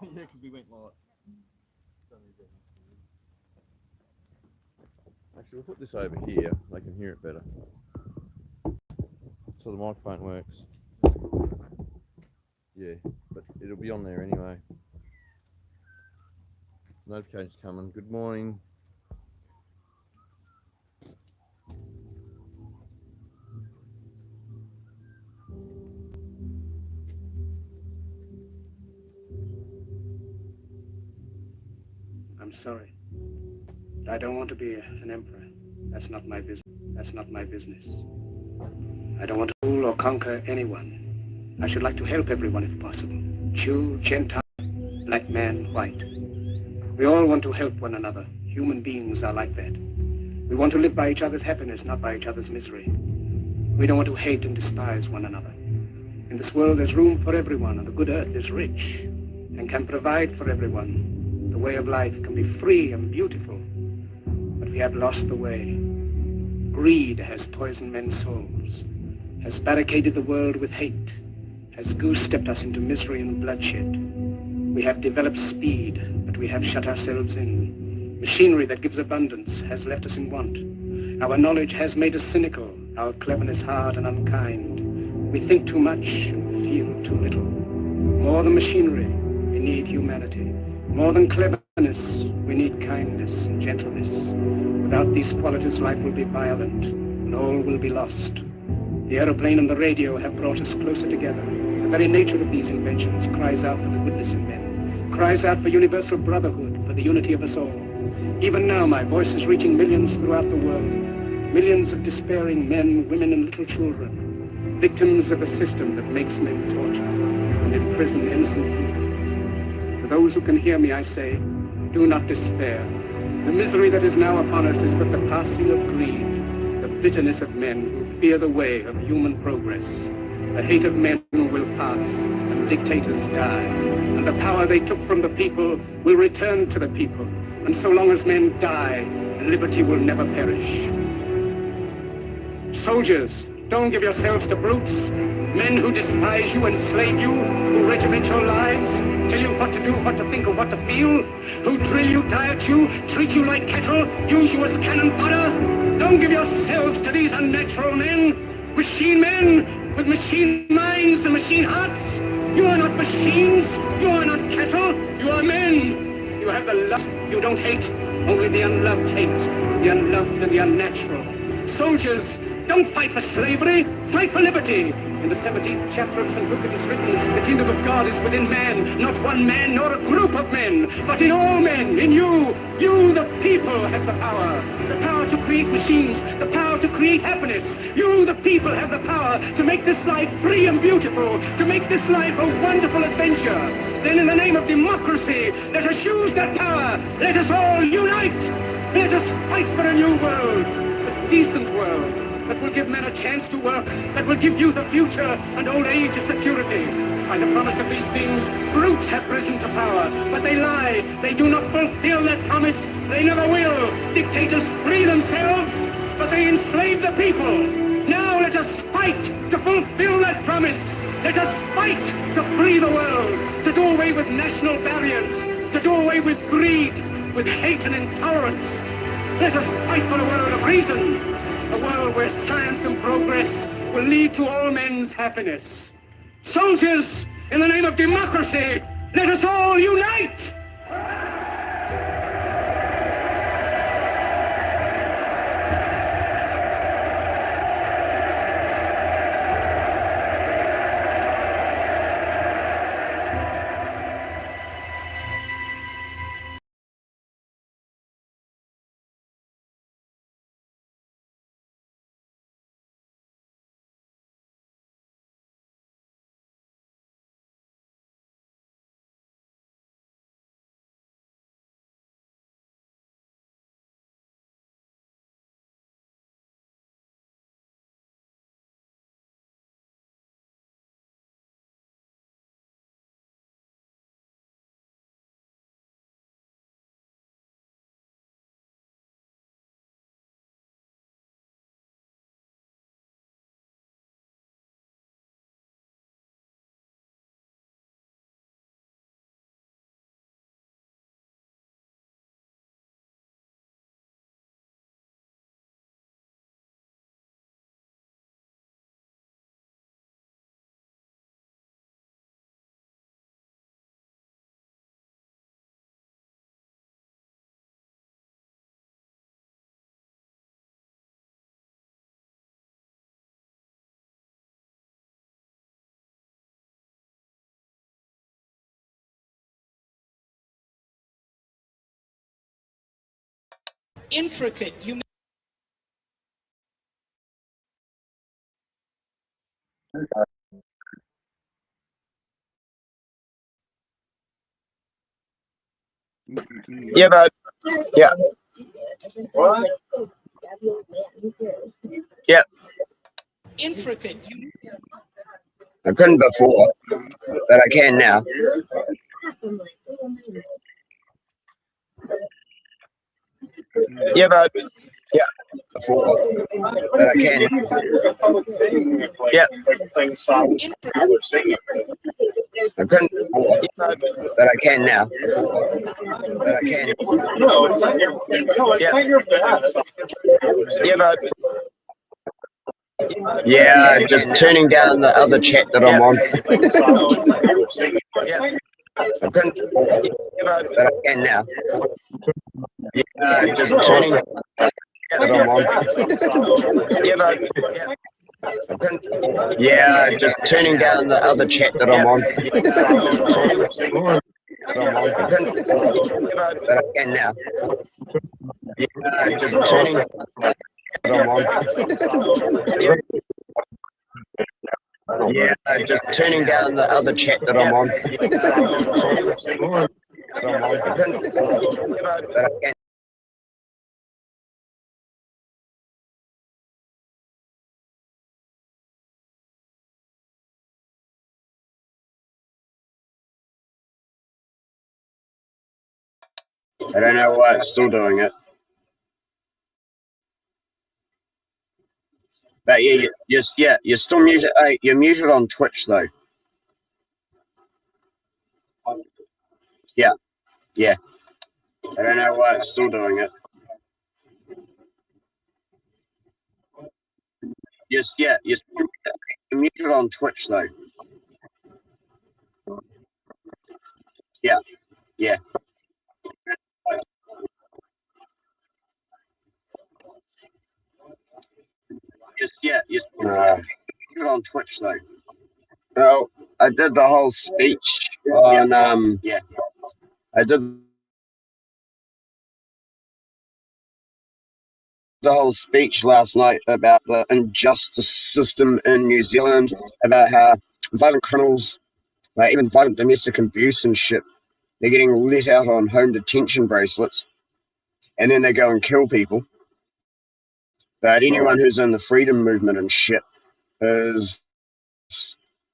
Yeah, because we went like. Actually, we'll put this over here. They can hear it better. So the microphone works. Yeah, but it'll be on there anyway. Notifications coming. Good morning. I'm sorry. I don't want to be an emperor. That's not my business. That's not my business. I don't want to rule or conquer anyone. I should like to help everyone if possible. Jew, Gentile, black man, white. We all want to help one another. Human beings are like that. We want to live by each other's happiness, not by each other's misery. We don't want to hate and despise one another. In this world, there's room for everyone, and the good earth is rich and can provide for everyone. The way of life can be free and beautiful, but we have lost the way. Greed has poisoned men's souls, has barricaded the world with hate, has goose-stepped us into misery and bloodshed. We have developed speed, but we have shut ourselves in. Machinery that gives abundance has left us in want. Our knowledge has made us cynical, our cleverness hard and unkind. We think too much and feel too little. More than machinery, we need humanity. More than cleverness, we need kindness and gentleness. Without these qualities, life will be violent, and all will be lost. The aeroplane and the radio have brought us closer together. The very nature of these inventions cries out for the goodness in men, cries out for universal brotherhood, for the unity of us all. Even now, my voice is reaching millions throughout the world. Millions of despairing men, women, and little children, victims of a system that makes men torture and imprison innocent people. For those who can hear me, I say, do not despair. The misery that is now upon us is but the passing of greed, the bitterness of men who fear the way of human progress. The hate of men will pass, and dictators die, and the power they took from the people will return to the people. And so long as men die, liberty will never perish. Soldiers, don't give yourselves to brutes, men who despise you, enslave you, who regiment your lives, tell you what to do, what to think, or what to feel, who drill you, diet you, treat you like cattle, use you as cannon fodder. Don't give yourselves to these unnatural men, machine men with machine minds and machine hearts. You are not machines, you are not cattle, you are men. You have the love, you don't hate, only the unloved hate, the unloved and the unnatural. Soldiers, don't fight for slavery, fight for liberty. In the 17th chapter of St. Luke it is written, the kingdom of God is within man, not one man nor a group of men, but in all men, in you. You, the people, have the power to create machines, the power to create happiness. You, the people, have the power to make this life free and beautiful, to make this life a wonderful adventure. Then in the name of democracy, let us use that power. Let us all unite. Let us fight for a new world, a decent world, that will give men a chance to work, that will give youth a future and old age a security. By the promise of these things, brutes have risen to power, but they lie. They do not fulfill that promise. They never will. Dictators free themselves, but they enslave the people. Now let us fight to fulfill that promise. Let us fight to free the world, to do away with national barriers, to do away with greed, with hate and intolerance. Let us fight for a world of reason, a world where science and progress will lead to all men's happiness. Soldiers, in the name of democracy, let us all unite! intricate. Yeah, but yeah, yeah. Intricate. I couldn't before, but I can now. Yeah, but yeah, before, but I can. Yeah. I couldn't before, but I can now. But I can. No, it's not your. No, it's not your bad. Yeah, but yeah, just turning down the other chat that I'm on. I couldn't before, but I can now. Yeah, just turning down the that I'm on. Yeah, but I couldn't before. Yeah, just turning down the other chat that I'm on. I couldn't before, but I can now. Yeah, just turning down the that I'm on. Yeah, just turning down the other chat that I'm on. I couldn't before, but I can. I don't know why it's still doing it. But yeah, you're still muted. You're muted on Twitch though. Yeah. I don't know why it's still doing it. You're muted on Twitch though. Yeah. You're muted on Twitch though. Well, I did the whole speech on I did the whole speech last night about the injustice system in New Zealand, about how violent criminals, like even violent domestic abuse and shit, they're getting let out on home detention bracelets, and then they go and kill people. But anyone who's in the freedom movement and shit is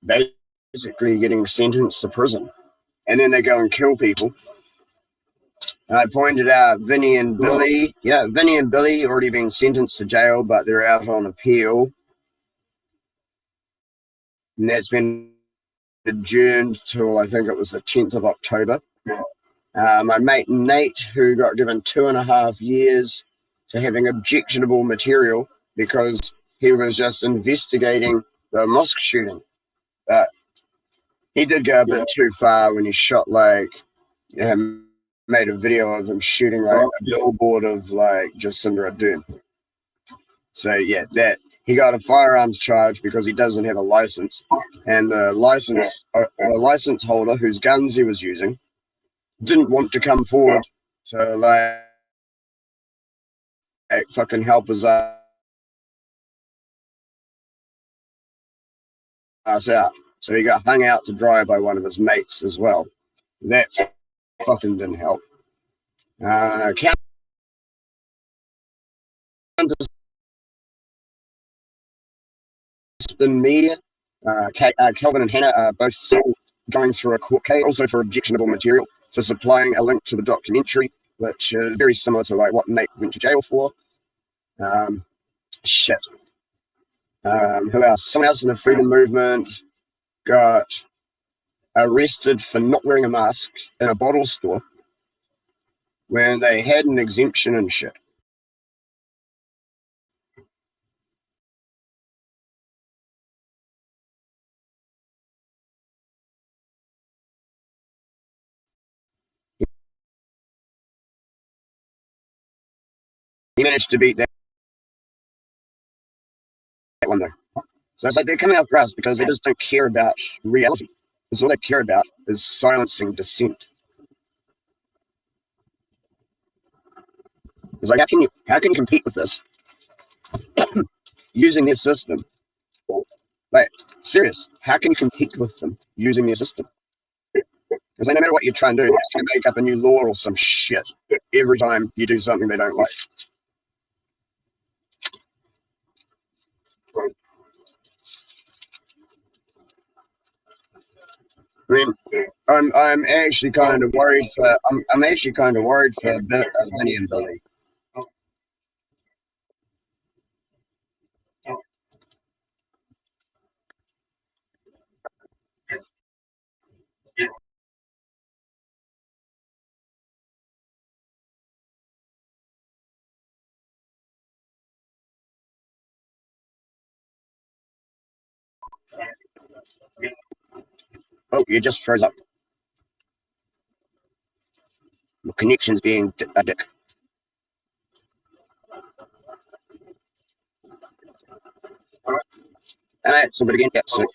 basically getting sentenced to prison, and then they go and kill people. And I pointed out Vinny and Billy. Yeah, Vinny and Billy already been sentenced to jail, but they're out on appeal. And that's been adjourned till I think it was the 10th of October. My mate Nate, who got given 2.5 years for having objectionable material because he was just investigating the mosque shooting. But he did go a bit too far when he shot made a video of him shooting a billboard of Jacinda Ardern. So yeah, that he got a firearms charge because he doesn't have a license, and the license holder whose guns he was using didn't want to come forward to fucking help his ass out. So he got hung out to dry by one of his mates as well. That fucking didn't help. Spin Media, Calvin and Hannah are both still going through a court case, also for objectionable material, for supplying a link to the documentary, which is very similar to what Nate went to jail for. Shit. Who else? Someone else in the freedom movement got arrested for not wearing a mask in a bottle store when they had an exemption and shit. He managed to beat that one though. So it's like they're coming after us because they just don't care about reality. Because all they care about is silencing dissent. It's like, how can you compete with this using their system? Like, serious, how can you compete with them using their system? Because no matter what you try and do, it's going to make up a new law or some shit every time you do something they don't like. I mean, I'm actually kind of worried for I'm actually kind of worried for Vinny and Billy. Oh, you just froze up. The connection's being a dick. Alright, so but again, yeah, so